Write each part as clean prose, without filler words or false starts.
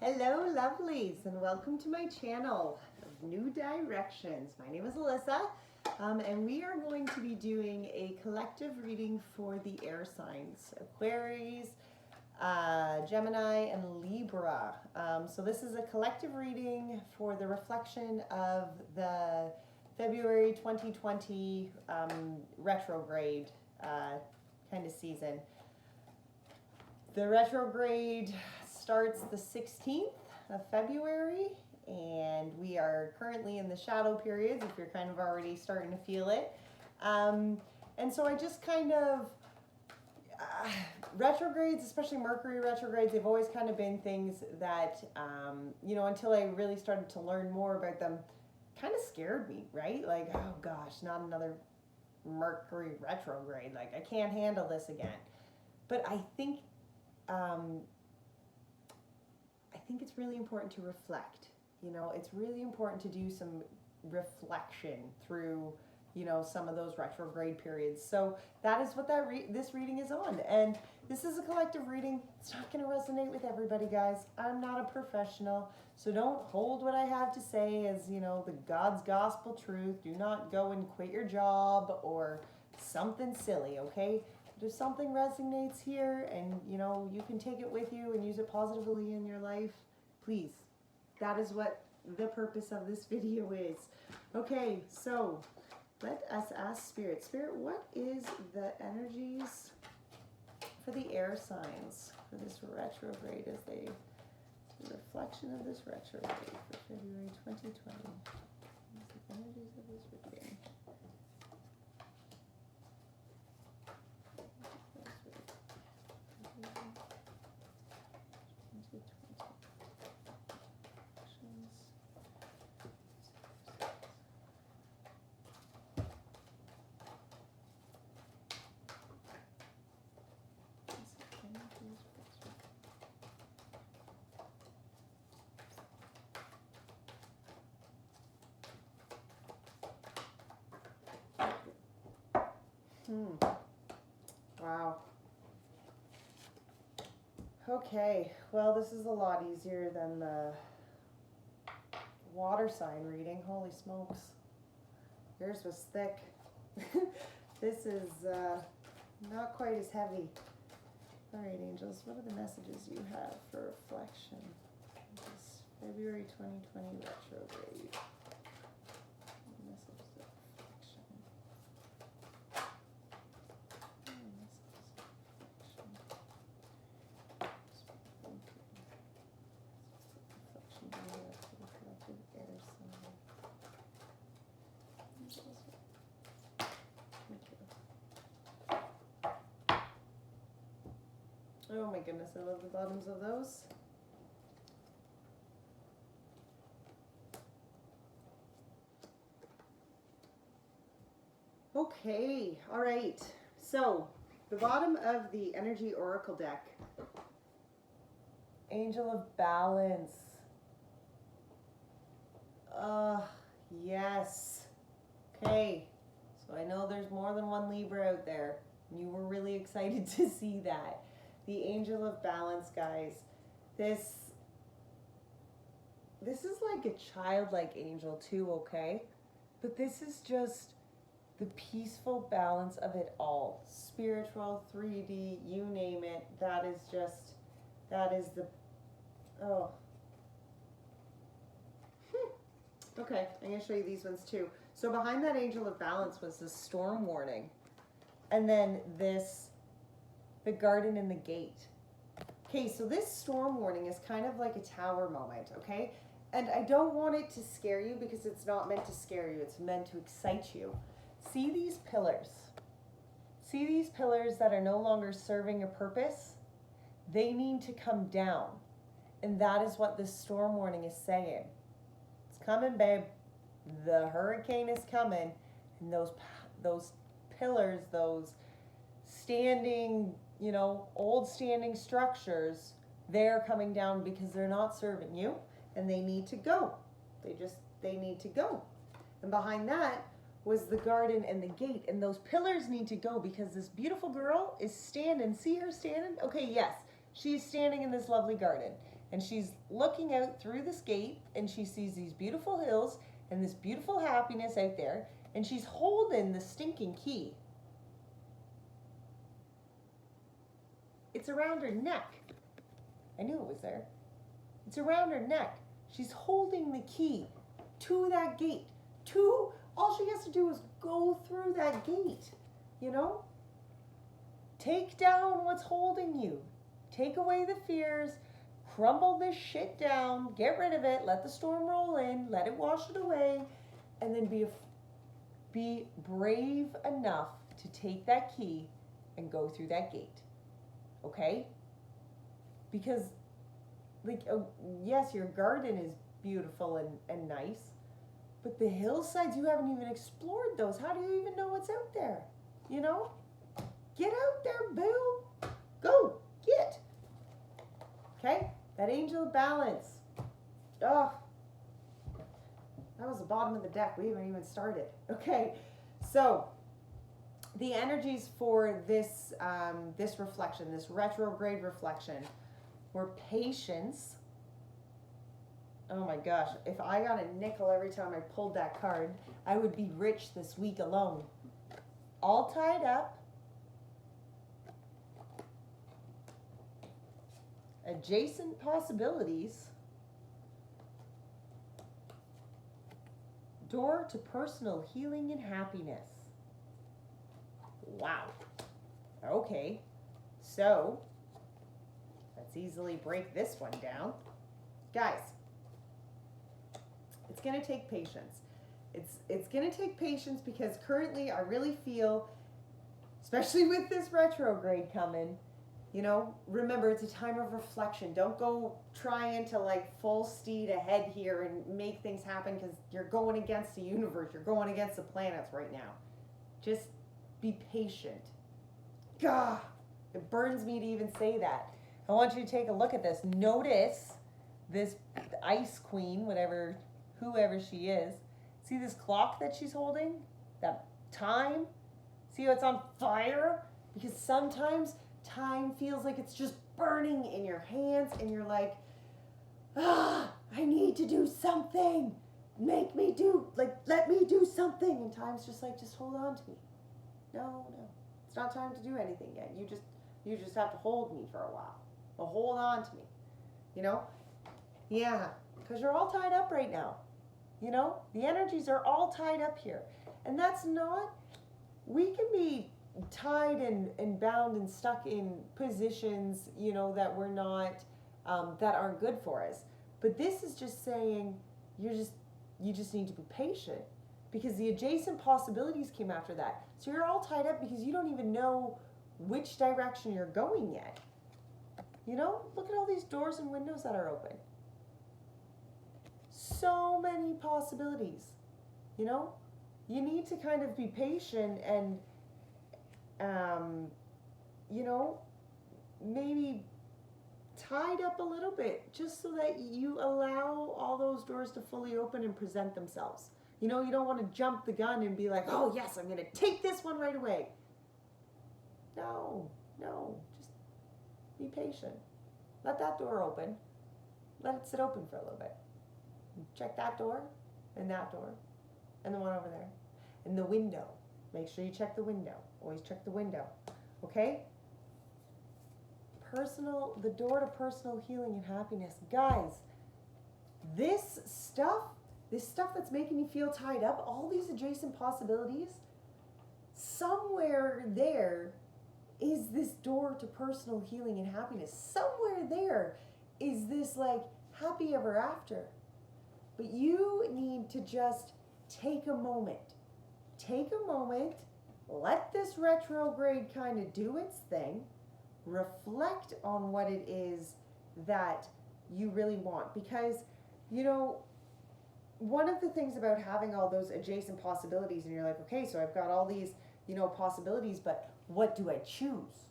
Hello lovelies, and welcome to my channel of New Directions. My name is Alyssa, and we are going to be doing a collective reading for the air signs, Aquarius, Gemini, and Libra. So this is a collective reading for the reflection of the February 2020 retrograde kind of season. The retrograde starts the 16th of February, and we are currently in the shadow periods if you're kind of already starting to feel it. And so I just kind of, retrogrades, especially Mercury retrogrades, they've always kind of been things that, until I really started to learn more about them, kind of scared me, right? Like, oh gosh, not another Mercury retrograde. Like, I can't handle this again. But I think it's really important to reflect. It's really important to do some reflection through, some of those retrograde periods. So that is what this reading is on. And this is a collective reading. It's not going to resonate with everybody, guys. I'm not a professional. So don't hold what I have to say as, the God's gospel truth. Do not go and quit your job or something silly, okay? But if something resonates here and, you can take it with you and use it positively in your life, please. That is what the purpose of this video is. Okay, so let us ask Spirit. Spirit, what is the energies for the air signs for this retrograde as the reflection of this retrograde for February 2020? What is the energies of this reading? Wow. Okay, well, this is a lot easier than the water sign reading. Holy smokes. Yours was thick. This is not quite as heavy. All right, angels, what are the messages you have for reflection? This February 2020 retrograde. Messages of reflection. Oh my goodness, I love the bottoms of those. Okay, all right. So, the bottom of the Energy Oracle deck, Angel of Balance. Yes. Okay, so I know there's more than one Libra out there. You were really excited to see that. The Angel of Balance, guys. This is like a childlike angel too, okay? But this is just the peaceful balance of it all. Spiritual, 3D, you name it. That is the, oh. Okay, I'm going to show you these ones too. So behind that Angel of Balance was this storm warning. And then the garden and the gate. Okay, so this storm warning is kind of like a tower moment, okay? And I don't want it to scare you because it's not meant to scare you. It's meant to excite you. See these pillars? See these pillars that are no longer serving a purpose? They need to come down. And that is what this storm warning is saying. It's coming, babe. The hurricane is coming. And those pillars, those standing, old standing structures, they're coming down because they're not serving you and they need to go. They need to go. And behind that was the garden and the gate, and those pillars need to go because this beautiful girl is standing. See her standing? Okay, yes, she's standing in this lovely garden. And she's looking out through this gate and she sees these beautiful hills and this beautiful happiness out there. And she's holding the stinking key. It's around her neck. I knew it was there. It's around her neck. She's holding the key to that gate. All she has to do is go through that gate, you know? Take down what's holding you. Take away the fears. Crumble this shit down. Get rid of it. Let the storm roll in. Let it wash it away. And then be brave enough to take that key and go through that gate. Okay? Because, like, yes, your garden is beautiful and nice, but the hillsides, you haven't even explored those. How do you even know what's out there? You know? Get out there, boo. Go. Get. Okay? That angel of balance. Oh. That was the bottom of the deck. We haven't even started. Okay. So, the energies for this this reflection, this retrograde reflection, were patience. Oh my gosh, if I got a nickel every time I pulled that card, I would be rich this week alone. All tied up. Adjacent possibilities. Door to personal healing and happiness. Wow. Okay. So, let's easily break this one down. Guys, it's going to take patience. It's going to take patience because currently I really feel, especially with this retrograde coming, you know, remember it's a time of reflection. Don't go trying to like full steed ahead here and make things happen because you're going against the universe. You're going against the planets right now. Just be patient. Gah, it burns me to even say that. I want you to take a look at this. Notice this ice queen, whoever she is. See this clock that she's holding? That time? See how it's on fire? Because sometimes time feels like it's just burning in your hands and you're like, I need to do something. Let me do something. And time's just like, just hold on to me. No. It's not time to do anything yet. You just have to hold me for a while. Well, hold on to me. You know? Yeah. Because you're all tied up right now. You know? The energies are all tied up here. And that's not, we can be tied and bound and stuck in positions, you know, that we're not, that aren't good for us. But this is just saying you just need to be patient because the adjacent possibilities came after that. So you're all tied up because you don't even know which direction you're going yet. You know, look at all these doors and windows that are open. So many possibilities, you know? You need to kind of be patient and, you know, maybe tied up a little bit just so that you allow all those doors to fully open and present themselves. You know, you don't want to jump the gun and be like, oh yes, I'm going to take this one right away. No, just be patient. Let that door open. Let it sit open for a little bit. Check that door and the one over there. And the window. Make sure you check the window. Always check the window. Okay? The door to personal healing and happiness. Guys, this stuff that's making you feel tied up, all these adjacent possibilities, somewhere there is this door to personal healing and happiness. Somewhere there is this like happy ever after. But you need to just take a moment. Let this retrograde kind of do its thing. Reflect on what it is that you really want. Because, you know, one of the things about having all those adjacent possibilities, and you're like, okay, so I've got all these, you know, possibilities, but what do I choose?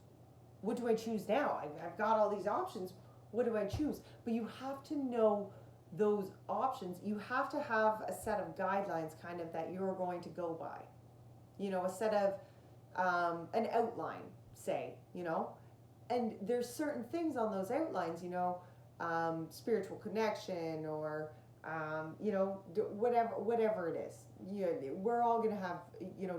What do I choose now? I've got all these options. What do I choose? But you have to know those options. You have to have a set of guidelines kind of that you're going to go by. You know, a set of, an outline, say, you know. And there's certain things on those outlines, you know, spiritual connection, or whatever it is. We're all going to have,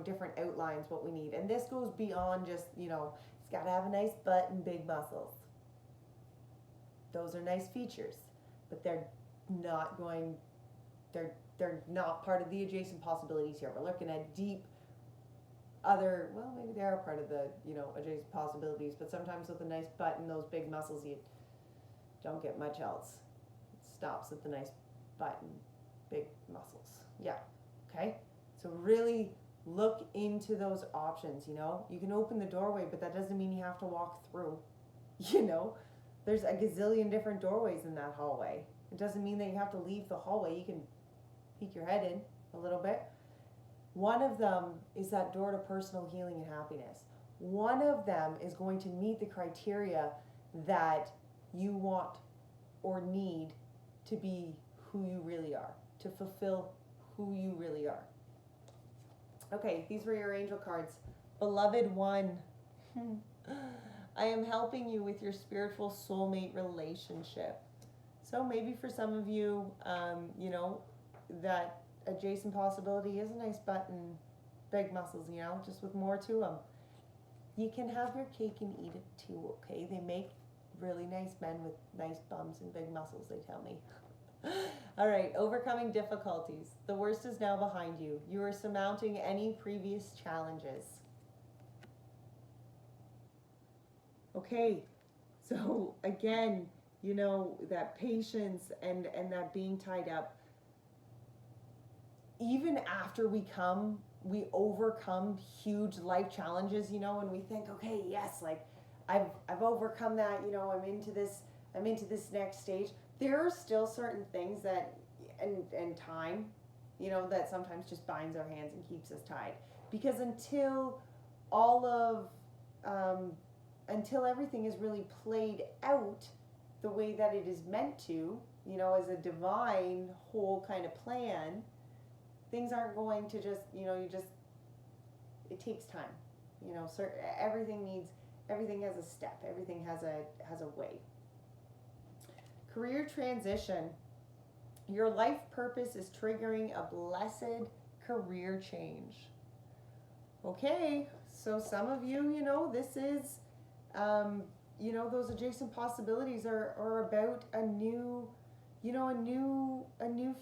different outlines, what we need. And this goes beyond just, it's got to have a nice butt and big muscles. Those are nice features, but they're not part of the adjacent possibilities here. We're looking at deep maybe they are part of the, adjacent possibilities, but sometimes with a nice butt and those big muscles, you don't get much else. It stops at the nice butt and big muscles. Yeah. Okay. So really look into those options. You can open the doorway, but that doesn't mean you have to walk through. There's a gazillion different doorways in that hallway. It doesn't mean that you have to leave the hallway. You can peek your head in a little bit. One of them is that door to personal healing and happiness. One of them is going to meet the criteria that you want or need to be who you really are, to fulfill who you really are. Okay, these were your angel cards. Beloved one, I am helping you with your spiritual soulmate relationship. So maybe for some of you, that adjacent possibility is a nice butt and big muscles, just with more to them. You can have your cake and eat it too, okay? They make really nice men with nice bums and big muscles, they tell me. All right, overcoming difficulties. The worst is now behind you. You are surmounting any previous challenges. Okay, so again, that patience and that being tied up. Even after we overcome huge life challenges, and we think, okay, yes, like I've overcome that, I'm into this next stage. There are still certain things that, and time, that sometimes just binds our hands and keeps us tied. Because until everything is really played out the way that it is meant to, as a divine whole kind of plan, things aren't going to just, it takes time. Everything has a step, everything has a way. Career transition. Your life purpose is triggering a blessed career change. Okay, so some of you, this is, those adjacent possibilities are about a new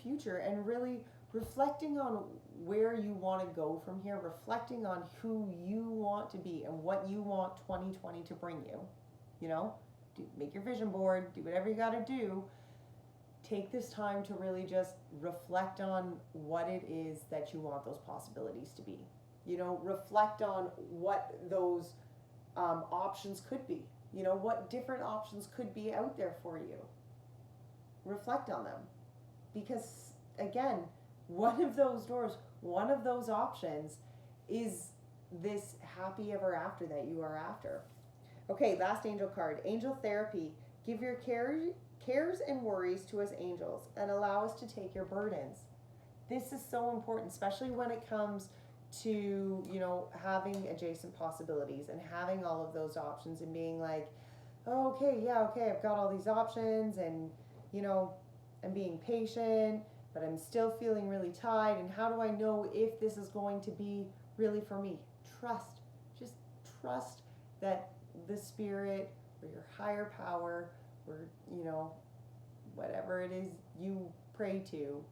future, and really reflecting on where you want to go from here, reflecting on who you want to be and what you want 2020 to bring you. Make your vision board, do whatever you got to do. Take this time to really just reflect on what it is that you want those possibilities to be. Reflect on what those options could be. What different options could be out there for you. Reflect on them. Because, again, one of those doors, one of those options is this happy ever after that you are after. Okay, last angel card. Angel therapy. Give your cares and worries to us angels and allow us to take your burdens. This is so important, especially when it comes to, having adjacent possibilities and having all of those options and being like, oh, okay, I've got all these options, and, I'm being patient, but I'm still feeling really tied. And how do I know if this is going to be really for me? Just trust that the spirit or your higher power or, whatever it is you pray to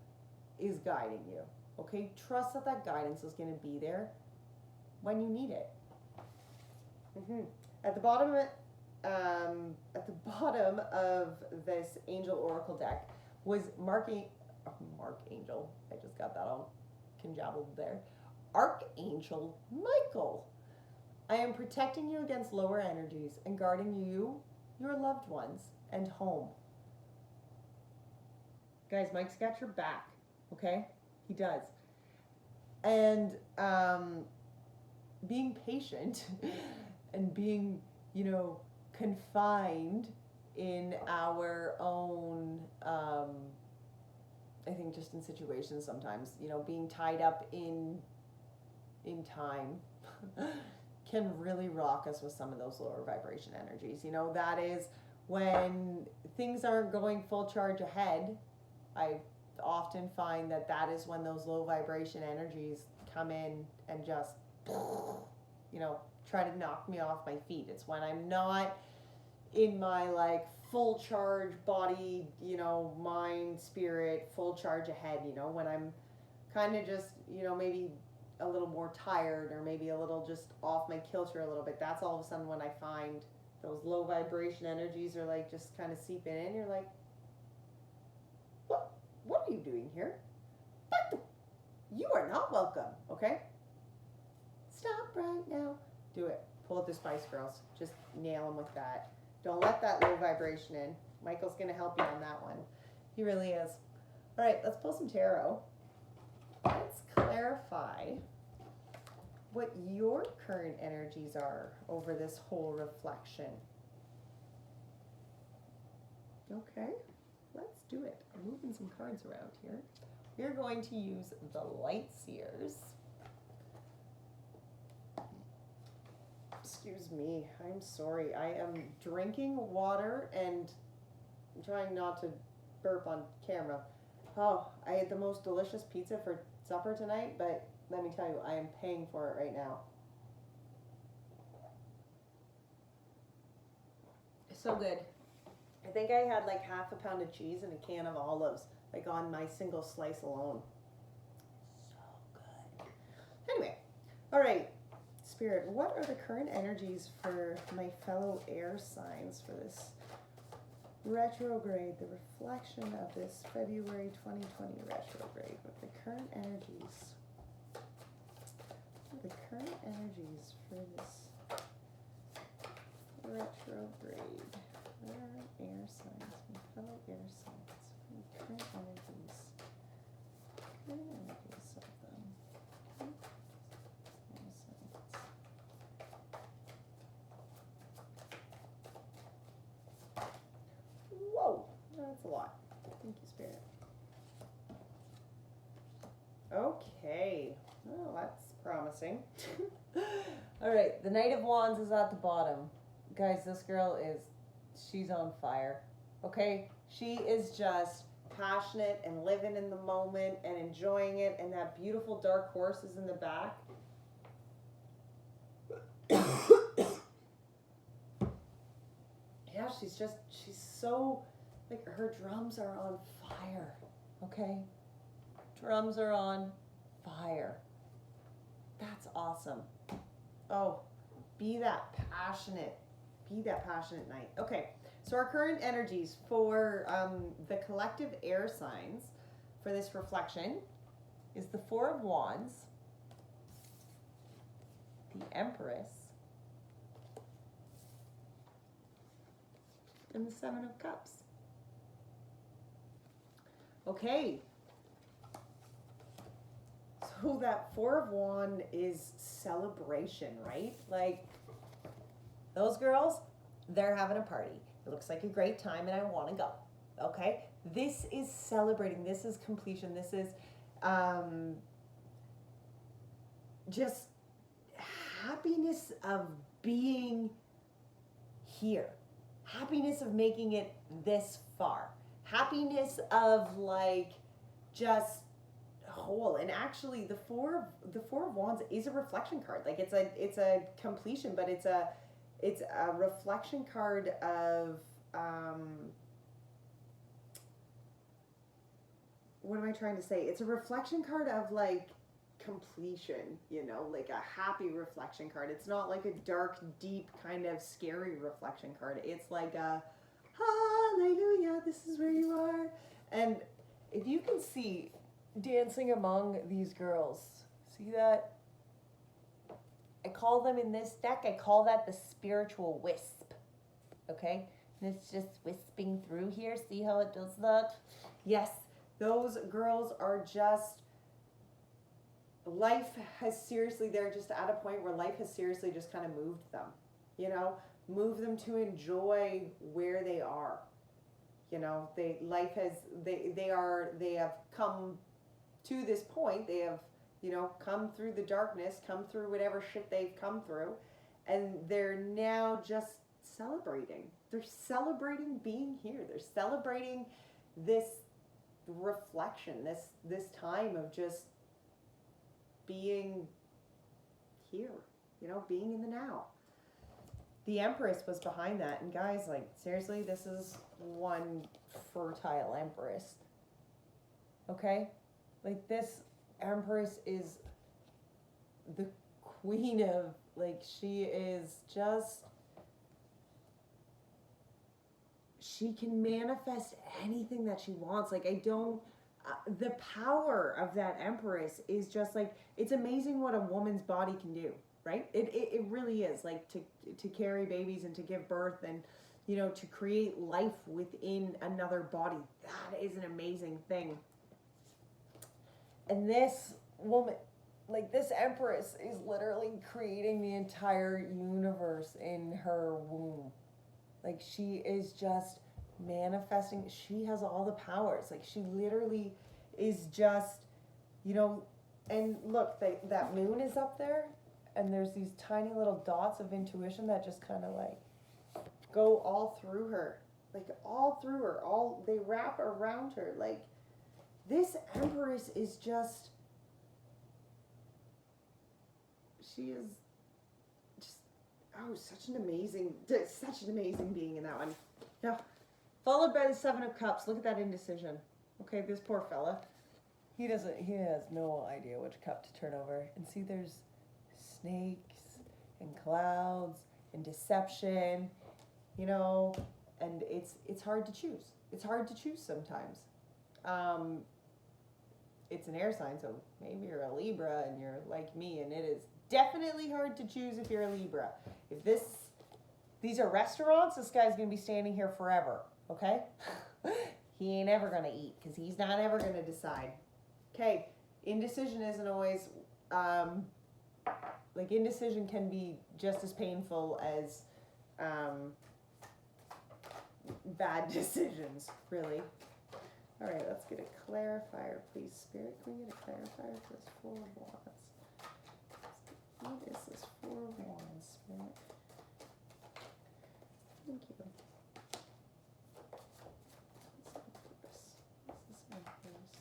is guiding you. Okay, trust that guidance is going to be there when you need it. At the bottom of this angel oracle deck was Archangel. I just got that all conjabbled there. Archangel Michael. I am protecting you against lower energies and guarding you, your loved ones, and home. Guys, Mike's got your back. Okay, he does. And being patient and being, confined in our own, I think just in situations sometimes, being tied up in time can really rock us with some of those lower vibration energies. That is When things aren't going full charge ahead, I often find that that is when those low vibration energies come in and just, you know, try to knock me off my feet. It's when I'm not in my like full charge body, you know, mind, spirit, full charge ahead, you know, when I'm kind of just, you know, maybe a little more tired or maybe a little just off my kilter a little bit. That's all of a sudden when I find those low vibration energies are like just kind of seeping in. You're like, what are you doing here? You are not welcome, okay? Stop right now. Do it. Pull up the Spice Girls. Just nail them with that. Don't let that low vibration in. Michael's going to help you on that one. He really is. All right, let's pull some tarot. Let's clarify what your current energies are over this whole reflection. Okay, let's do it. I'm moving some cards around here. We're going to use the Light Seers. Excuse me, I'm sorry. I am drinking water and I'm trying not to burp on camera. Oh, I had the most delicious pizza for supper tonight, but let me tell you, I am paying for it right now. So good. I think I had like half a pound of cheese and a can of olives, like on my single slice alone. So good. Anyway, all right, Spirit, what are the current energies for my fellow air signs for this retrograde, the reflection of this February 2020 retrograde? What are the current energies? What are the current energies for this retrograde? Where are air signs? My fellow air signs. Current energies. Current energies of them. Air signs. Whoa! That's a lot. Thank you, Spirit. Okay. Well, that's promising. All right. The Knight of Wands is at the bottom. Guys, this girl is... she's on fire, okay? She is just passionate and living in the moment and enjoying it, and that beautiful dark horse is in the back. Yeah, she's so, like, her drums are on fire, okay? Drums are on fire. That's awesome. Oh, be that passionate night. Okay, so our current energies for the collective air signs for this reflection is the Four of Wands, the Empress, and the Seven of Cups. Okay, so that Four of Wands is celebration, right? Like, those girls, they're having a party. It looks like a great time and I want to go. Okay? This is celebrating. This is completion. This is just happiness of being here. Happiness of making it this far. Happiness of like just whole. And actually the four of Wands is a reflection card. Like it's a completion, but it's a reflection card of, what am I trying to say? It's a reflection card of like completion, you know, like a happy reflection card. It's not like a dark, deep kind of scary reflection card. It's like a hallelujah, this is where you are. And if you can see dancing among these girls, see that? I call them in this deck, I call that the spiritual wisp, okay? And it's just wisping through here. See how it does that? Yes, those girls are just, life has seriously, they're just at a point where life has seriously just kind of moved them, you know? Move them to enjoy where they are. You know, they have come to this point, they have, you know, come through the darkness, come through whatever shit they've come through, and they're now just celebrating. they're celebrating being here. They're celebrating this reflection, this time of just being here, you know, being in the now. The Empress was behind that, and guys, like, seriously, this is one fertile Empress. Okay? Like, this Empress is the queen of, like, she is just, she can manifest anything that she wants. Like, I don't, the power of that Empress is just like, it's amazing what a woman's body can do, right? It really is, like, to carry babies and to give birth and, you know, to create life within another body. That is an amazing thing. And this woman, like, this Empress is literally creating the entire universe in her womb. Like, she is just manifesting. She has all the powers. Like, she literally is just, you know, and look, that moon is up there, and there's these tiny little dots of intuition that just kind of like go all through her. Like, all through her. They wrap around her. Like, this Empress is just, she is just, oh, such an amazing being in that one. Yeah. Followed by the Seven of Cups. Look at that indecision. Okay, this poor fella. He has no idea which cup to turn over. And see, there's snakes and clouds and deception, you know, and it's hard to choose. It's hard to choose sometimes. It's an air sign, so maybe you're a Libra and you're like me, and it is definitely hard to choose if you're a Libra. If these are restaurants, this guy's going to be standing here forever, okay? He ain't ever going to eat because he's not ever going to decide. Okay, indecision isn't always, like, indecision can be just as painful as bad decisions, really. All right, let's get a clarifier, please. Spirit, can we get a clarifier for this Four of Wands? What is this Four of Wands, Spirit? Thank you. This is Empress.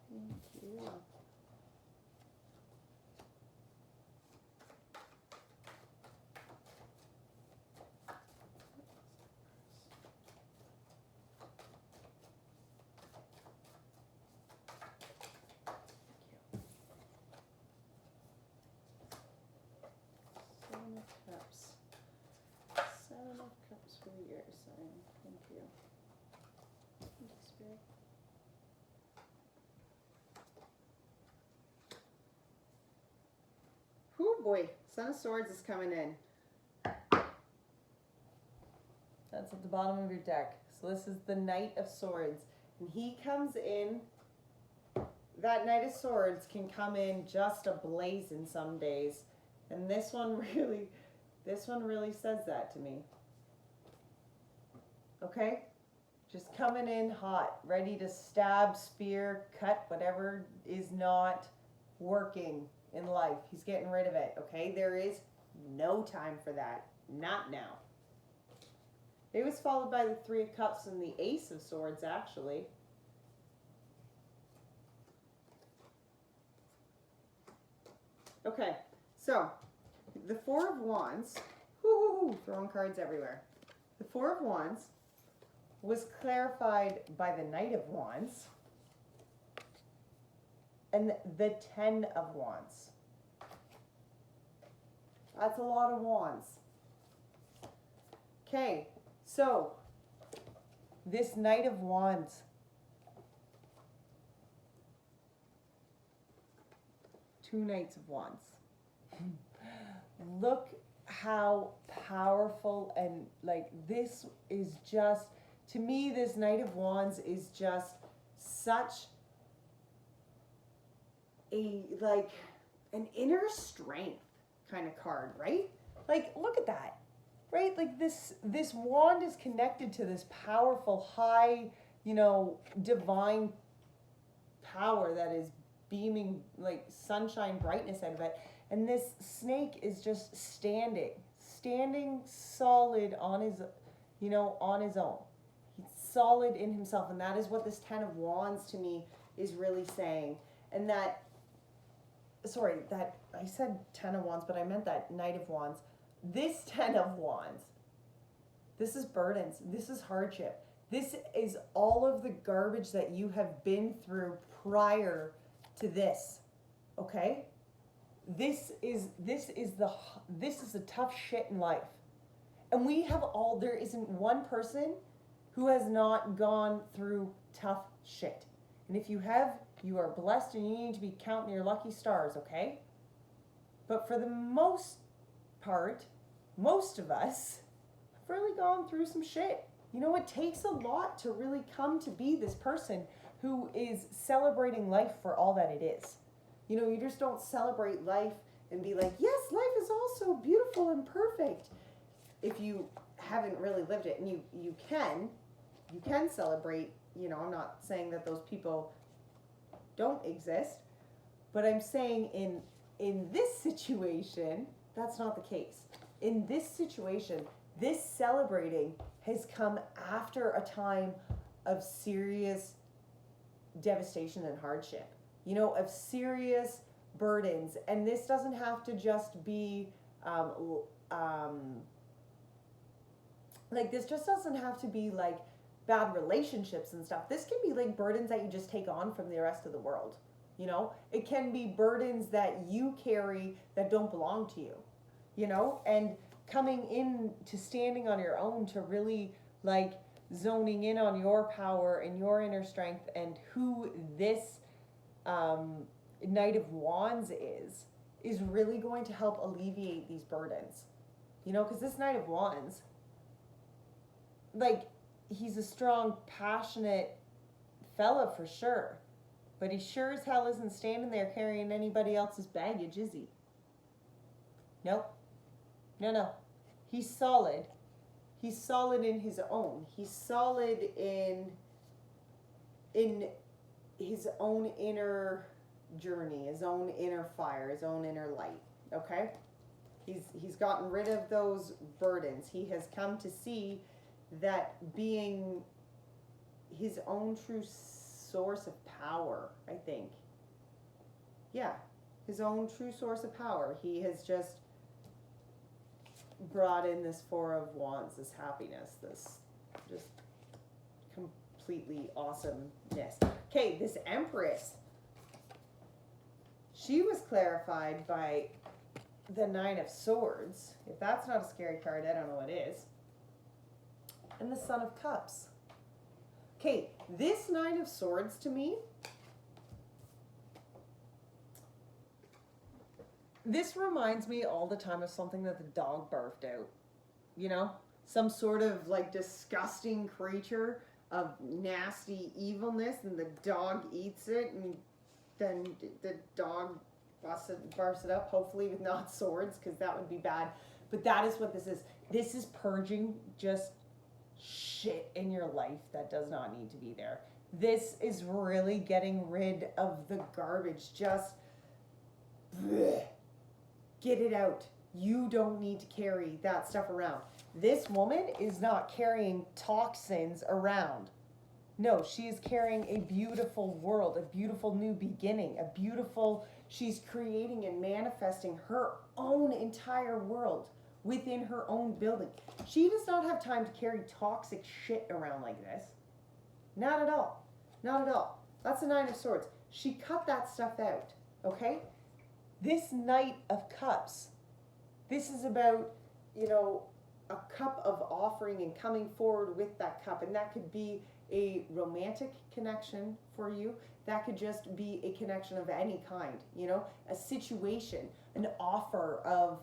Thank you. Seven of Cups. Seven of Cups for the air sign. Thank you. Thank you, Spirit. Whew, boy. Son of Swords is coming in. That's at the bottom of your deck. So this is the Knight of Swords. And he comes in, that Knight of Swords can come in just ablaze in some days. And this one really says that to me. Okay? Just coming in hot, ready to stab, spear, cut whatever is not working in life. He's getting rid of it, okay? There is no time for that. Not now. It was followed by the Three of Cups and the Ace of Swords, actually. Okay, so the Four of Wands, throwing cards everywhere. The Four of Wands was clarified by the Knight of Wands and the Ten of Wands. That's a lot of wands. Okay, so this Knight of Wands, two Knights of Wands. Look how powerful, and like, this is just, to me, this Knight of Wands is just such a, like, an inner strength kind of card, right? Like, look at that, right? Like, this wand is connected to this powerful, high, you know, divine power that is beaming like sunshine brightness out of it. And this snake is just standing standing solid on his, on his own. He's solid in himself. And that is what this 10 of Wands to me is really saying. And that, that I said 10 of Wands, but I meant that Knight of Wands. This 10 of Wands, this is burdens. This is hardship. This is all of the garbage that you have been through prior to this. Okay? This is the tough shit in life. And there isn't one person who has not gone through tough shit. And if you have, you are blessed and you need to be counting your lucky stars, okay? But for the most part, most of us have really gone through some shit. It takes a lot to really come to be this person who is celebrating life for all that it is. You just don't celebrate life and be like, yes, life is also beautiful and perfect. If you haven't really lived it, and you can celebrate, I'm not saying that those people don't exist, but I'm saying in this situation, that's not the case. In this situation, this celebrating has come after a time of serious devastation and hardship, of serious burdens. And this doesn't have to just be, this just doesn't have to be like bad relationships and stuff. This can be like burdens that you just take on from the rest of the world. It can be burdens that you carry that don't belong to you, and coming in to standing on your own, to really like zoning in on your power and your inner strength and who this Knight of Wands is really going to help alleviate these burdens. Because this Knight of Wands, he's a strong, passionate fella for sure. But he sure as hell isn't standing there carrying anybody else's baggage, is he? Nope. No. He's solid. He's solid in his own. He's solid in his own inner journey, his own inner fire, his own inner light. Okay? He's gotten rid of those burdens. He has come to see that being his own true source of power, I think. Yeah, his own true source of power. He has just brought in this Four of Wands, this happiness, this just completely awesomeness. Okay, this Empress, she was clarified by the Nine of Swords. If that's not a scary card, I don't know what is. And the Son of Cups. Okay, this Nine of Swords to me, this reminds me all the time of something that the dog barfed out. Some sort of like disgusting creature of nasty evilness, and the dog eats it, and then the dog barfs it up, hopefully with not swords, because that would be bad. But that is what this is. This is purging just shit in your life that does not need to be there. This is really getting rid of the garbage. Just bleh, get it out. You don't need to carry that stuff around. This woman is not carrying toxins around. No, she is carrying a beautiful world, a beautiful new beginning, she's creating and manifesting her own entire world within her own building. She does not have time to carry toxic shit around like this. Not at all. Not at all. That's the Nine of Swords. She cut that stuff out, okay? This Knight of Cups, this is about, a cup of offering and coming forward with that cup. And that could be a romantic connection for you. That could just be a connection of any kind, a situation, an offer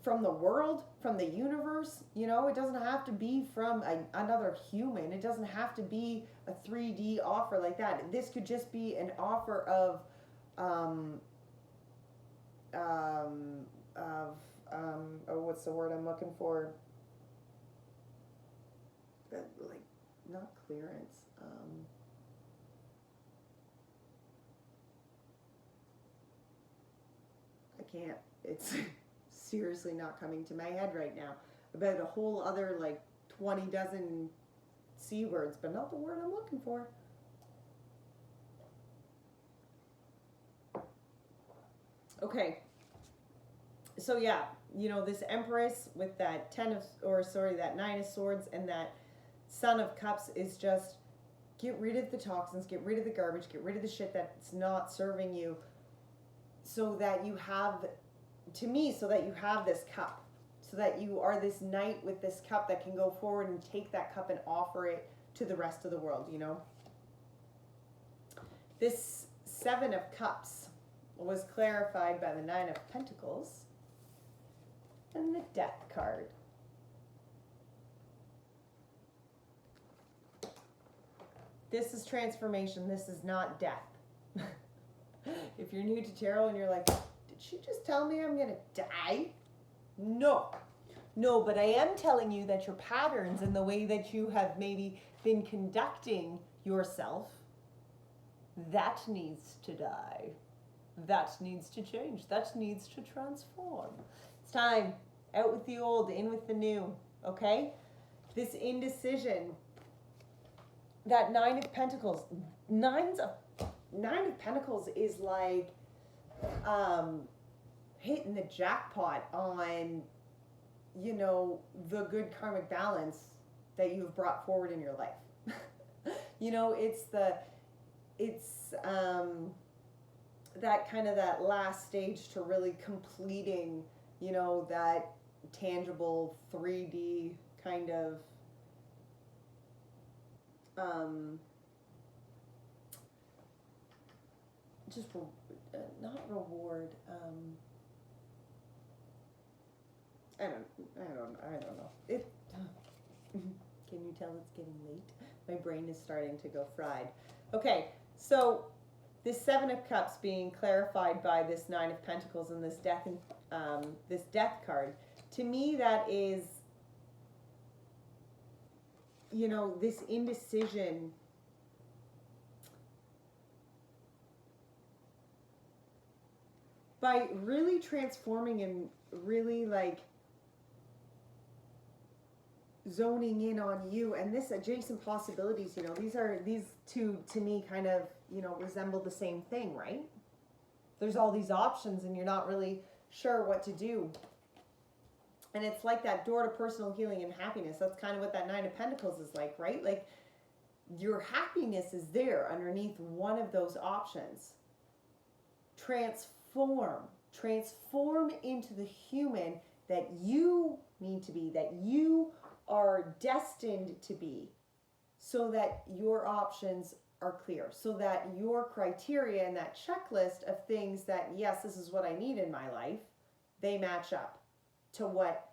from the world, from the universe. It doesn't have to be from another human. It doesn't have to be a 3D offer like that. This could just be an offer of what's the word I'm looking for? Not clearance. I can't. It's seriously not coming to my head right now about a whole other like 20 dozen C words, but not the word I'm looking for. Okay. So yeah, you know, this Empress with that that Nine of Swords and that Son of Cups is just get rid of the toxins, get rid of the garbage, get rid of the shit that's not serving you, so that you have, to me, so that you have this cup, so that you are this knight with this cup that can go forward and take that cup and offer it to the rest of the world, you know. This Seven of Cups was clarified by the Nine of Pentacles and the Death card. This is transformation. This is not death. If you're new to tarot and you're like, did she just tell me I'm going to die? No. No, but I am telling you that your patterns and the way that you have maybe been conducting yourself, that needs to die. That needs to change. That needs to transform. It's time. Out with the old, in with the new. Okay? This indecision. That Nine of Pentacles. Nine of Pentacles is like hitting the jackpot on, you know, the good karmic balance that you've brought forward in your life. You know, it's that kind of that last stage to really completing, you know, that tangible 3D kind of just not reward. I don't know. It. Can you tell it's getting late? My brain is starting to go fried. Okay, so this Seven of Cups being clarified by this Nine of Pentacles and this Death card. To me, that is, you know, this indecision. By really transforming and really like zoning in on you and this adjacent possibilities, you know, these two to me kind of, you know, resemble the same thing, right? There's all these options and you're not really sure what to do. And it's like that door to personal healing and happiness. That's kind of what that Nine of Pentacles is like, right? Like your happiness is there underneath one of those options. Transform into the human that you need to be, that you are destined to be, so that your options are clear, so that your criteria and that checklist of things that, yes, this is what I need in my life, they match up to what,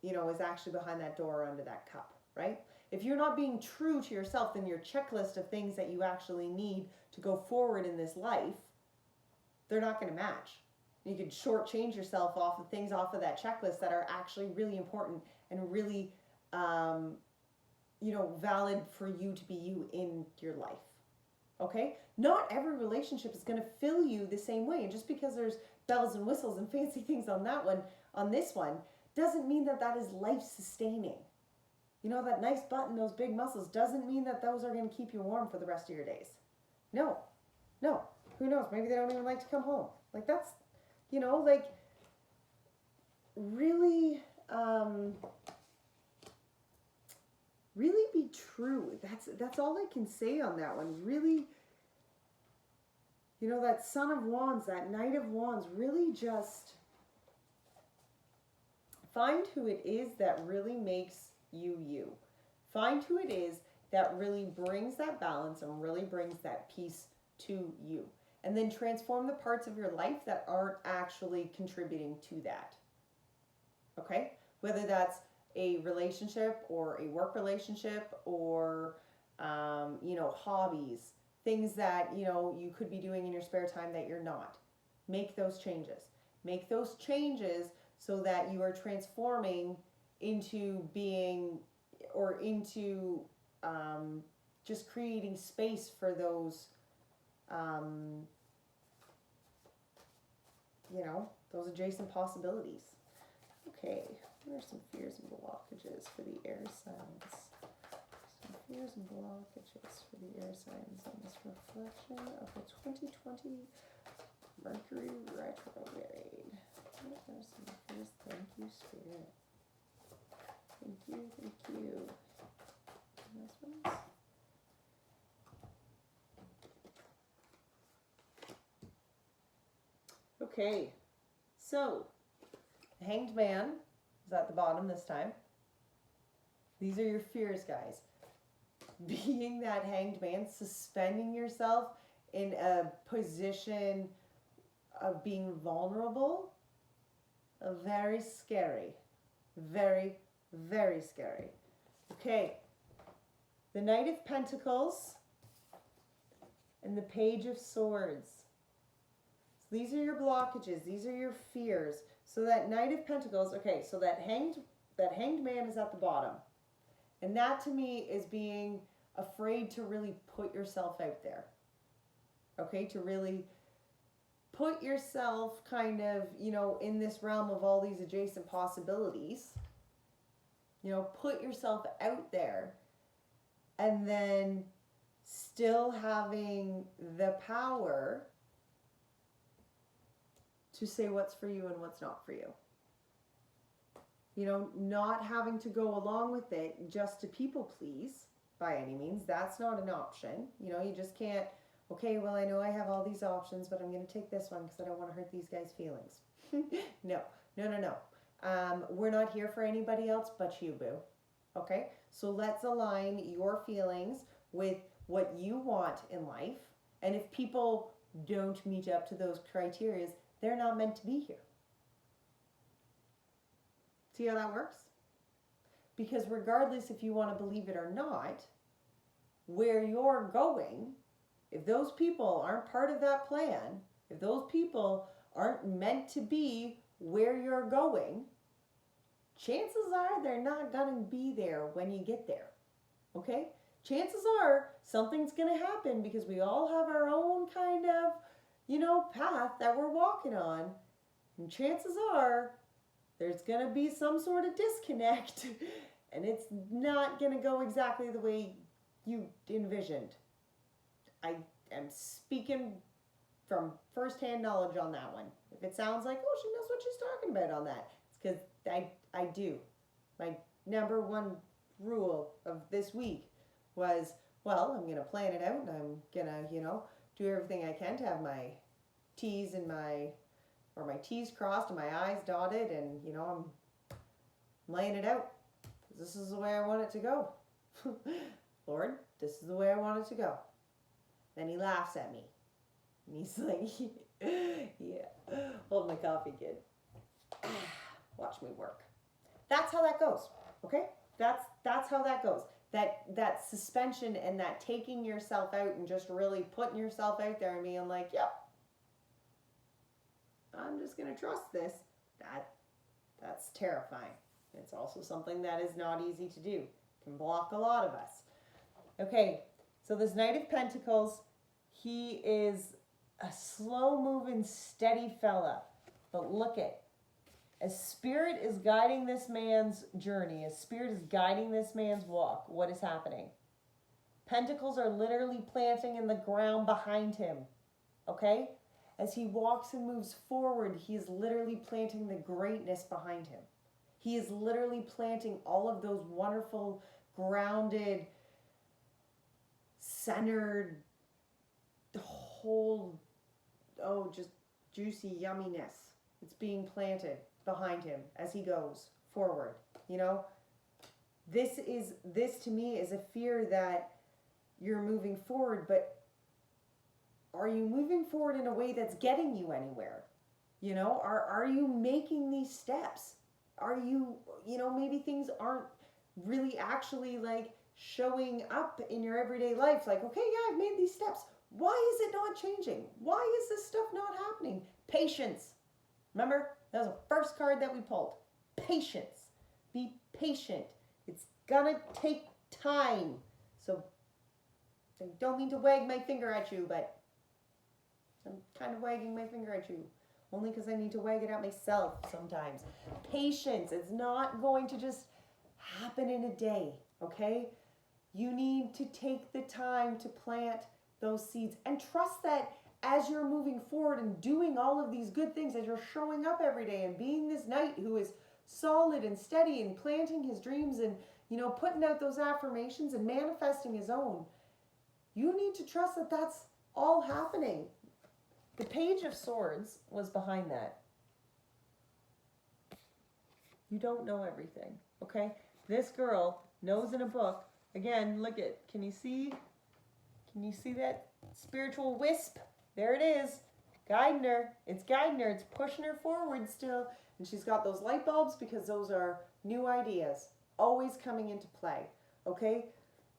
you know, is actually behind that door or under that cup, right? If you're not being true to yourself, then your checklist of things that you actually need to go forward in this life, they're not going to match. You could shortchange yourself off of things off of that checklist that are actually really important and really, you know, valid for you to be you in your life. Okay? Not every relationship is going to fill you the same way. And just because there's bells and whistles and fancy things on that one, on this one, doesn't mean that that is life-sustaining. You know, that nice butt and those big muscles doesn't mean that those are going to keep you warm for the rest of your days. No. Who knows? Maybe they don't even like to come home. Like that's, you know, like really, really be true. That's all I can say on that one. Really, you know, that Son of Wands, that Knight of Wands, really just find who it is that really makes you you. Find who it is that really brings that balance and really brings that peace to you. And then transform the parts of your life that aren't actually contributing to that. Okay? Whether that's a relationship or a work relationship or, you know, hobbies, things that, you know, you could be doing in your spare time that you're not. Make those changes. Make those changes so that you are transforming into being, or into just creating space for those, you know, those adjacent possibilities. Okay, what are some fears and blockages for the air signs? Some fears and blockages for the air signs on this reflection of the 2020 Mercury retrograde. What are some fears? Thank you, Spirit. Thank you, thank you. And this one's okay. So, Hanged Man is at the bottom this time. These are your fears, guys. Being that Hanged Man, suspending yourself in a position of being vulnerable, very scary. Very, very scary. Okay. The Knight of Pentacles and the Page of Swords. So these are your blockages. These are your fears. So that Knight of Pentacles, okay, so that hanged man is at the bottom. And that to me is being afraid to really put yourself out there. Okay, to really put yourself kind of, you know, in this realm of all these adjacent possibilities. You know, put yourself out there and then still having the power to say what's for you and what's not for you. You know, not having to go along with it just to people please by any means. That's not an option. You know, you just can't, okay, well, I know I have all these options, but I'm going to take this one because I don't want to hurt these guys' feelings. No. We're not here for anybody else but you, boo. Okay? So let's align your feelings with what you want in life. And if people don't meet up to those criteria, they're not meant to be here. See how that works? Because regardless if you want to believe it or not, where you're going, if those people aren't part of that plan, if those people aren't meant to be where you're going, chances are they're not going to be there when you get there. Okay? Chances are something's going to happen because we all have our own kind of, you know, path that we're walking on. And chances are there's going to be some sort of disconnect and it's not going to go exactly the way you envisioned. I am speaking from firsthand knowledge on that one. If it sounds like, oh, she knows what she's talking about on that, it's because I do. My number one rule of this week was, well, I'm going to plan it out and I'm going to, you know, do everything I can to have my T's and my T's crossed and my I's dotted, and, you know, I'm laying it out. This is the way I want it to go. Lord, this is the way I want it to go. Then he laughs at me. And he's like, yeah, hold my coffee, kid. Watch me work. That's how that goes, okay? That's how that goes. That suspension and that taking yourself out and just really putting yourself out there and being like, yep, I'm just going to trust this. That's terrifying. It's also something that is not easy to do. Can block a lot of us. Okay, so this Knight of Pentacles, he is a slow-moving, steady fella. But look at, as Spirit is guiding this man's journey, as Spirit is guiding this man's walk, what is happening? Pentacles are literally planting in the ground behind him. Okay? As he walks and moves forward, he is literally planting the greatness behind him. He is literally planting all of those wonderful, grounded, centered, whole, just juicy yumminess. It's being planted behind him as he goes forward. You know, this to me is a fear that you're moving forward, but are you moving forward in a way that's getting you anywhere? You know, are you making these steps? Are you, you know, maybe things aren't really actually like showing up in your everyday life. Like, okay, yeah, I've made these steps. Why is it not changing? Why is this stuff not happening? Patience. Remember, that was the first card that we pulled. Patience. Be patient. It's gonna take time. So I don't mean to wag my finger at you, but I'm kind of wagging my finger at you. only because I need to wag it out myself sometimes. Patience. It's not going to just happen in a day, okay? You need to take the time to plant those seeds and trust that as you're moving forward and doing all of these good things, as you're showing up every day and being this knight who is solid and steady and planting his dreams and, you know, putting out those affirmations and manifesting his own, you need to trust that that's all happening. The Page of Swords was behind that. You don't know everything, okay? This girl knows in a book. Again, look at, can you see that spiritual wisp? There it is, guiding her. It's guiding her, it's pushing her forward still. And she's got those light bulbs because those are new ideas, always coming into play, okay?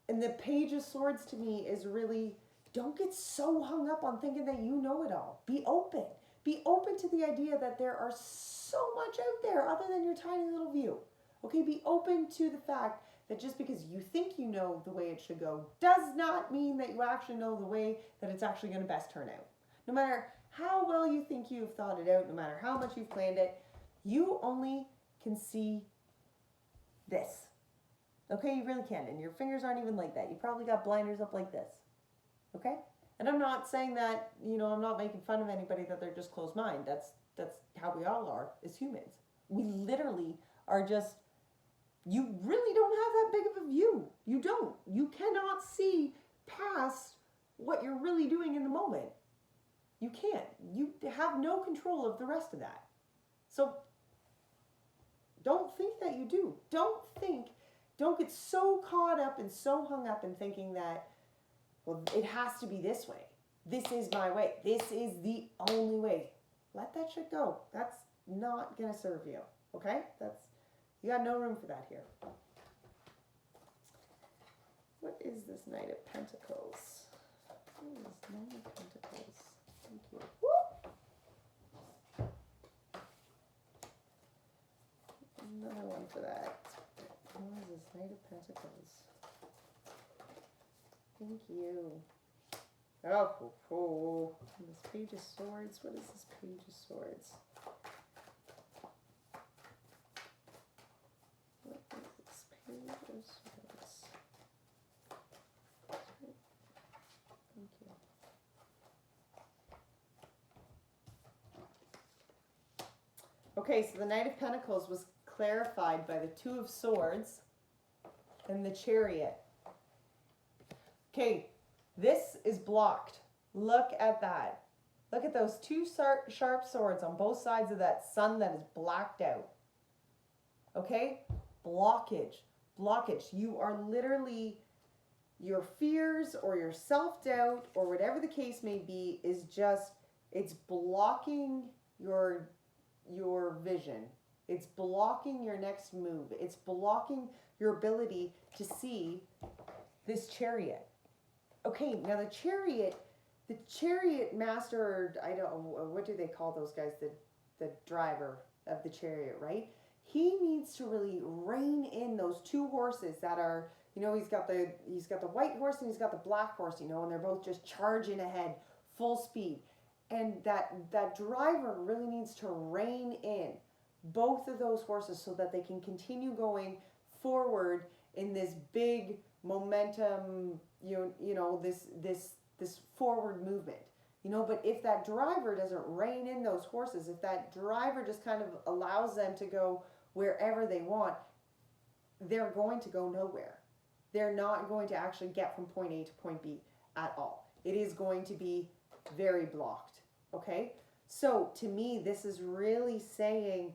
And the Page of Swords to me is really, don't get so hung up on thinking that you know it all. Be open. Be open to the idea that there are so much out there other than your tiny little view. Okay, be open to the fact that just because you think you know the way it should go does not mean that you actually know the way that it's actually going to best turn out. No matter how well you think you've thought it out, no matter how much you've planned it, you only can see this. Okay, you really can. And your fingers aren't even like that. You probably got blinders up like this. Okay? And I'm not saying that, you know, I'm not making fun of anybody that they're just closed mind. That's how we all are as humans. We literally are just, you really don't have that big of a view. You don't. You cannot see past what you're really doing in the moment. You can't. You have no control of the rest of that. So don't think that you do. Don't get so caught up and so hung up in thinking that, well, it has to be this way. This is my way. This is the only way. Let that shit go. That's not going to serve you. Okay? You got no room for that here. What is this Knight of Pentacles? What is Knight of Pentacles? Thank you. Woo! Another one for that. What is this Knight of Pentacles? Thank you. Oh. And this Page of Swords. What is this Page of Swords? What is this Page of Swords? Thank you. Okay, so the Knight of Pentacles was clarified by the Two of Swords and the Chariot. Okay, this is blocked. Look at that. Look at those two sharp swords on both sides of that sun that is blacked out. Okay? Blockage. You are literally, your fears or your self-doubt or whatever the case may be is just, it's blocking your vision. It's blocking your next move. It's blocking your ability to see this Chariot. Okay, now the chariot master, I don't know, what do they call those guys? The driver of the chariot, right? He needs to really rein in those two horses that are, you know, he's got the white horse and he's got the black horse, you know, and they're both just charging ahead, full speed. And that driver really needs to rein in both of those horses so that they can continue going forward in this big momentum, you know, this forward movement, you know. But if that driver doesn't rein in those horses, if that driver just kind of allows them to go wherever they want, they're going to go nowhere. They're not going to actually get from point A to point B at all. It is going to be very blocked. Okay, so to me, this is really saying,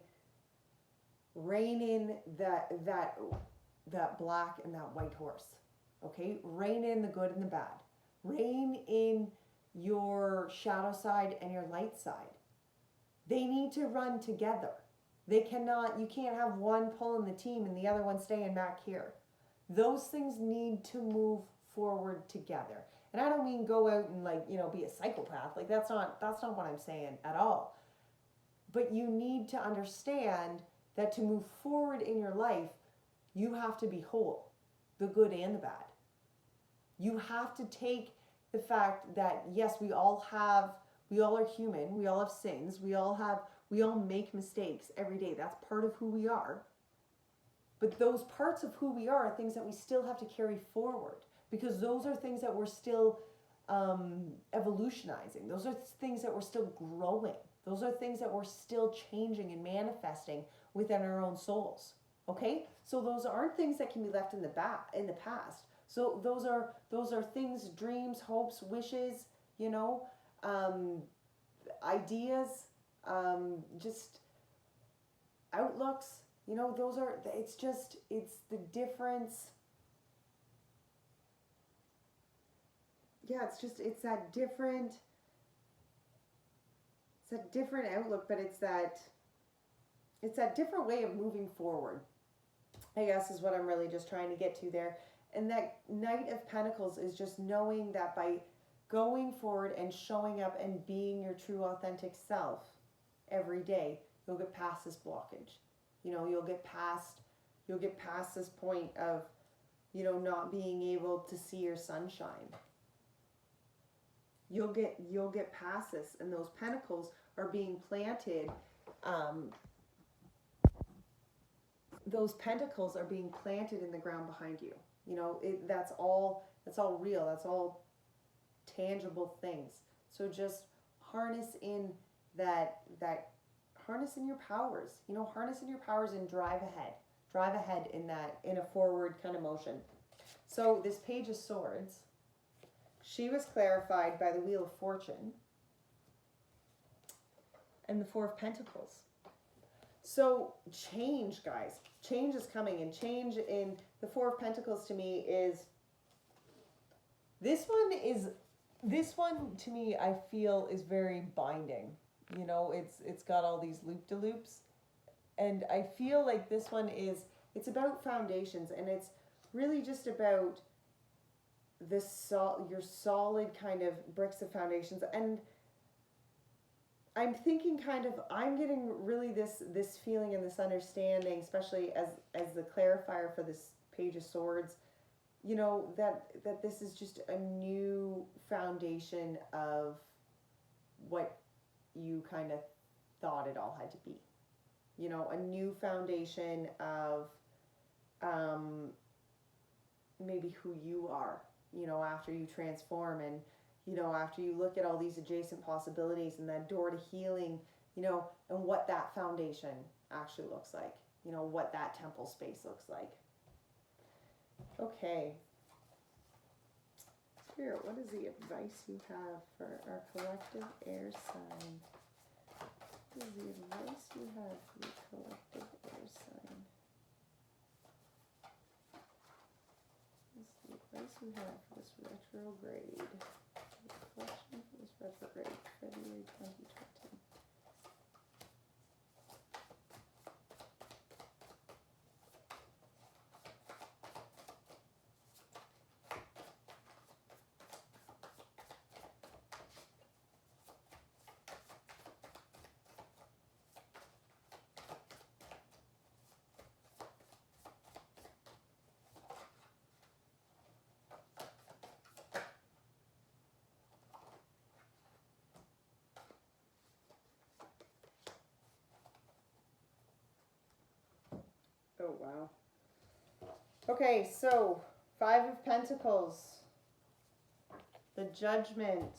rein in that black and that white horse. Okay, rein in the good and the bad. Rein in your shadow side and your light side. They need to run together. You can't have one pulling the team and the other one staying back here. Those things need to move forward together. And I don't mean go out and, like, you know, be a psychopath. Like, that's not what I'm saying at all. But you need to understand that to move forward in your life, you have to be whole, the good and the bad. You have to take the fact that, yes, we all have We all are human. We all have sins. We all make mistakes every day. That's part of who we are. But those parts of who we are things that we still have to carry forward, because those are things that we're still evolutionizing. Those are things that we're still growing. Those are things that we're still changing and manifesting within our own souls. Okay? So those aren't things that can be left in the past. So those are things, dreams, hopes, wishes, ideas, just outlooks. It's the difference. Yeah, it's that different outlook, but it's that different way of moving forward, I guess, is what I'm really just trying to get to there. And that Knight of Pentacles is just knowing that by going forward and showing up and being your true authentic self every day, you'll get past this blockage. You'll get past this point of, not being able to see your sunshine. You'll get past this, and those pentacles are being planted. Those pentacles are being planted in the ground behind you. That's all real. That's all tangible things. So just harness in harness in your powers. Harness in your powers and drive ahead in a forward kind of motion. So this Page of Swords, she was clarified by the Wheel of Fortune and the Four of Pentacles. So change, guys. Change is coming, and change in the Four of Pentacles to me is this one to me, I feel, is very binding. It's got all these loop-de-loops, and I feel like this one it's about foundations, and it's really just about your solid kind of bricks of foundations. And I'm thinking I'm getting really this feeling and this understanding, especially as the clarifier for this Page of Swords, that this is just a new foundation of what you kind of thought it all had to be. A new foundation of maybe who you are, after you transform, and after you look at all these adjacent possibilities and that door to healing, and what that foundation actually looks like, what that temple space looks like. Okay. Spirit, what is the advice you have for our collective air sign? What is the advice you have for the collective air sign? What is the advice you have for this retrograde? Reflection for this retrograde, February 2020. Oh, wow. Okay, so 5 of Pentacles, the Judgment,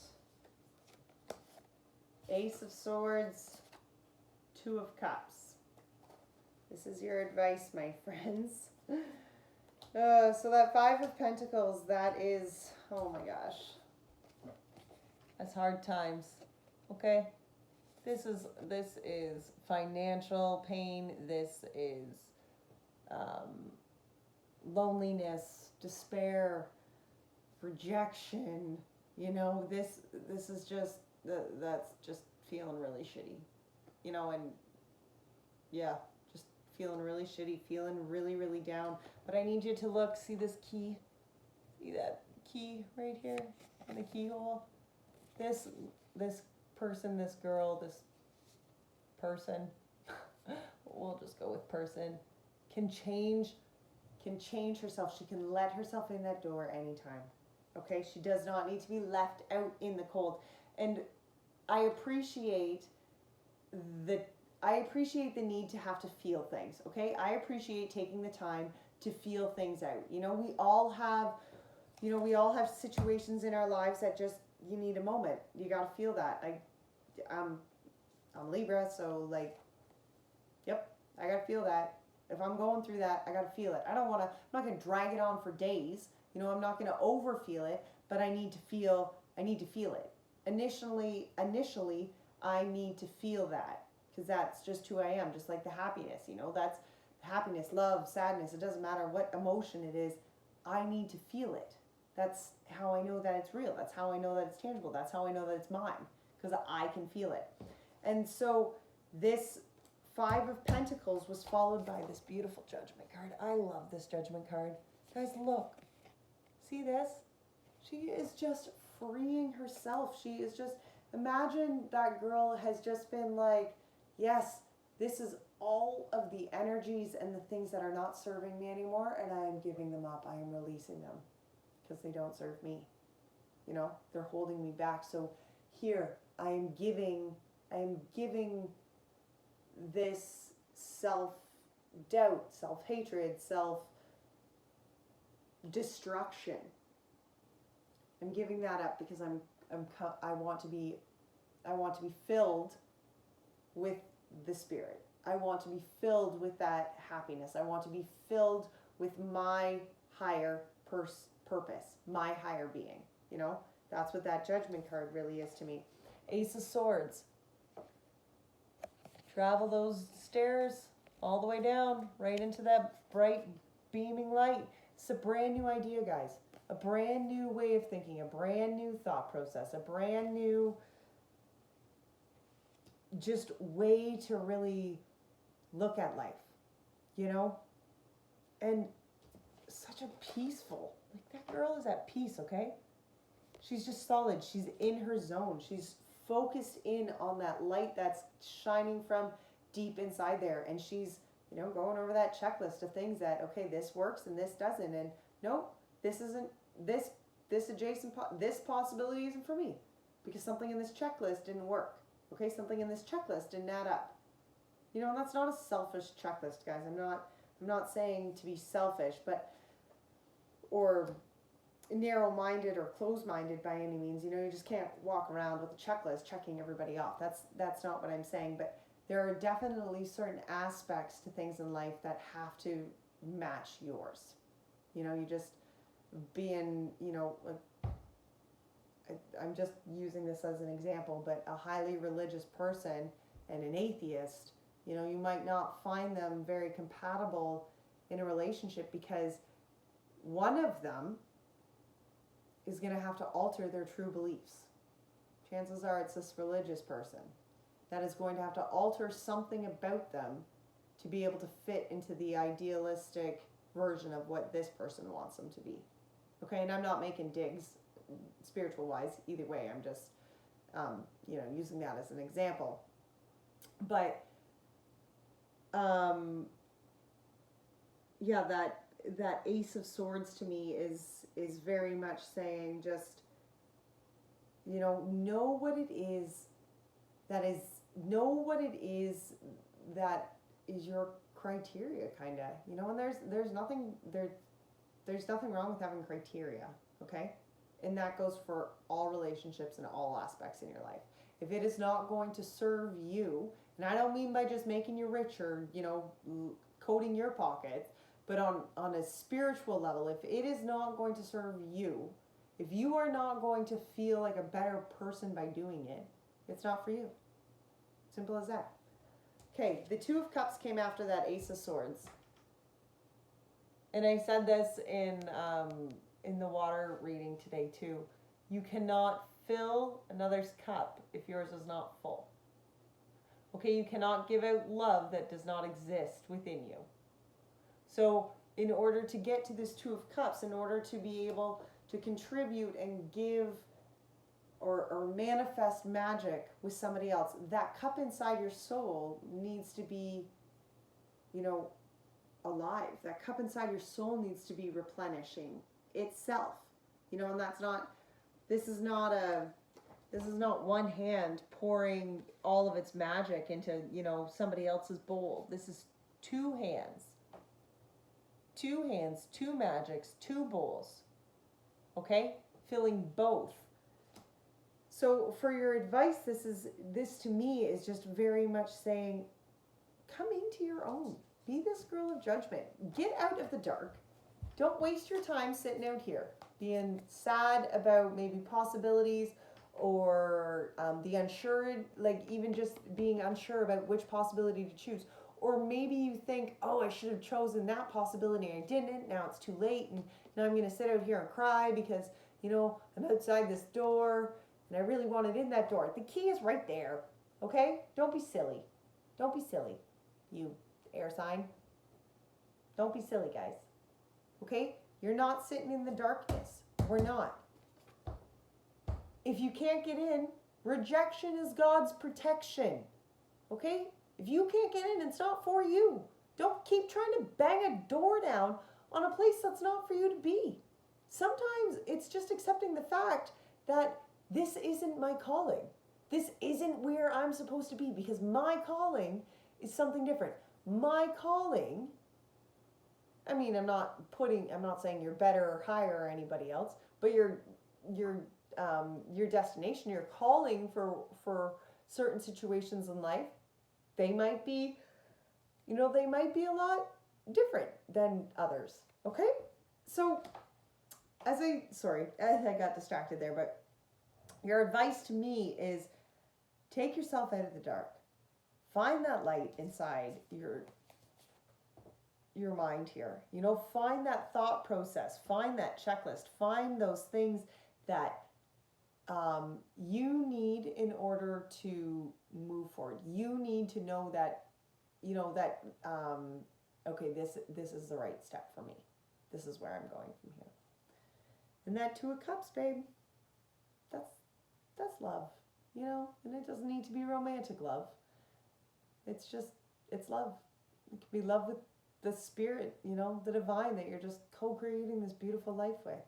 Ace of Swords, 2 of Cups. This is your advice, my friends. So that 5 of Pentacles, that is, oh my gosh, that's hard times. Okay? This is financial pain. This is loneliness, despair, rejection. This is just that's just feeling really shitty. And yeah, just feeling really shitty, feeling really, really down. But I need you to look, see this key? See that key right here in the keyhole? This person, this girl, this person, we'll just go with person, can change herself. She can let herself in that door anytime. Okay? She does not need to be left out in the cold. And I appreciate the need to have to feel things, okay? I appreciate taking the time to feel things out. You know, we all have situations in our lives that just, you need a moment. You got to feel that. I'm Libra, so like, yep, I got to feel that. If I'm going through that, I got to feel it. I'm not going to drag it on for days. You know, I'm not going to overfeel it, but I need to feel it. Initially, I need to feel that, because that's just who I am, just like the happiness, you know, that's happiness, love, sadness, it doesn't matter what emotion it is, I need to feel it. That's how I know that it's real. That's how I know that it's tangible. That's how I know that it's mine, because I can feel it. And so this Five of Pentacles was followed by this beautiful Judgment card. I love this Judgment card. Guys, look. See this? She is just freeing herself. She is just, imagine that girl has just been like, yes, this is all of the energies and the things that are not serving me anymore, and I am giving them up. I am releasing them because they don't serve me. You know, they're holding me back. So here, I am giving this self-doubt, self-hatred, self-destruction. I'm giving that up because I want to be filled with the Spirit. I want to be filled with that happiness. I want to be filled with my higher purpose, my higher being. You know, that's what that Judgment card really is to me. Ace of Swords. Travel those stairs all the way down, right into that bright, beaming light. It's a brand new idea, guys. A brand new way of thinking, a brand new thought process, a brand new just way to really look at life, you know? And such a peaceful, like, that girl is at peace, okay? She's just solid. She's in her zone. She's focused in on that light that's shining from deep inside there. And she's, you know, going over that checklist of things that, okay, this works and this doesn't. And nope, this isn't, this possibility isn't for me because something in this checklist didn't work. Okay, something in this checklist didn't add up. You know, and that's not a selfish checklist, guys. I'm not saying to be selfish, but, or narrow-minded or closed-minded by any means. You know, you just can't walk around with a checklist checking everybody off. That's not what I'm saying. But there are definitely certain aspects to things in life that have to match yours. You know, you just being, you know, I'm just using this as an example, but a highly religious person and an atheist, you know, you might not find them very compatible in a relationship because one of them is going to have to alter their true beliefs. Chances are it's this religious person that is going to have to alter something about them to be able to fit into the idealistic version of what this person wants them to be. Okay, and I'm not making digs spiritual wise either way. I'm just, you know, using that as an example. But, yeah, that Ace of Swords to me is very much saying just, you know what it is that is your criteria, kind of, you know, and there's nothing wrong with having criteria, okay? And that goes for all relationships and all aspects in your life. If it is not going to serve you, and I don't mean by just making you rich or, you know, coating your pockets, but on a spiritual level, if it is not going to serve you, if you are not going to feel like a better person by doing it, it's not for you. Simple as that. Okay, the Two of Cups came after that Ace of Swords. And I said this in the water reading today too. You cannot fill another's cup if yours is not full. Okay, you cannot give out love that does not exist within you. So in order to get to this Two of Cups, in order to be able to contribute and give or manifest magic with somebody else, that cup inside your soul needs to be, you know, alive. That cup inside your soul needs to be replenishing itself. You know, and this is not a This is not one hand pouring all of its magic into, you know, somebody else's bowl. This is two hands. Two hands, two magics, two bowls. Okay? Filling both. So for your advice, this to me is just very much saying, come into your own. Be this girl of judgment. Get out of the dark. Don't waste your time sitting out here being sad about maybe possibilities or the unsure, like even just being unsure about which possibility to choose. Or maybe you think, oh, I should have chosen that possibility and I didn't. Now it's too late and now I'm going to sit out here and cry because, you know, I'm outside this door and I really wanted in that door. The key is right there, okay? Don't be silly. Don't be silly, you air sign. Don't be silly, guys. Okay? You're not sitting in the darkness. We're not. If you can't get in, rejection is God's protection. Okay? If you can't get in, it's not for you. Don't keep trying to bang a door down on a place that's not for you to be. Sometimes it's just accepting the fact that this isn't my calling. This isn't where I'm supposed to be because my calling is something different. My calling, I mean, I'm not saying you're better or higher or anybody else, but your destination, your calling for certain situations in life, they might be, you know, they might be a lot different than others. Okay? So I got distracted there, but your advice to me is take yourself out of the dark. Find that light inside your mind here. You know, find that thought process, find that checklist, find those things that you need in order to move forward. You need to know that, you know, that, okay, this is the right step for me. This is where I'm going from here. And that Two of Cups, babe, that's love, you know, and it doesn't need to be romantic love. It's love. It can be love with the spirit, you know, the divine that you're just co-creating this beautiful life with.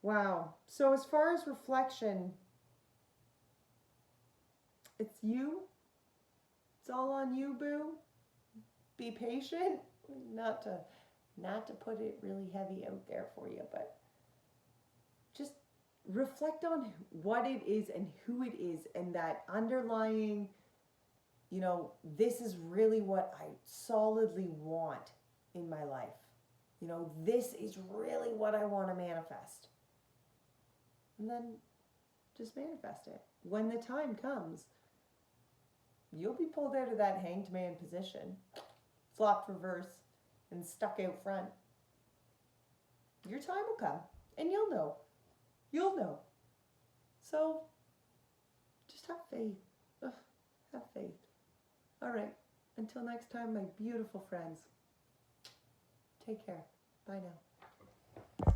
Wow. So as far as reflection, it's you. It's all on you, boo. Be patient. Not to put it really heavy out there for you, but just reflect on what it is and who it is and that underlying, you know, this is really what I solidly want in my life. You know, this is really what I want to manifest. And then just manifest it. When the time comes, you'll be pulled out of that hanged man position, flopped reverse, and stuck out front. Your time will come, and you'll know. You'll know. So, just have faith. Ugh, have faith. All right. Until next time, my beautiful friends. Take care. Bye now.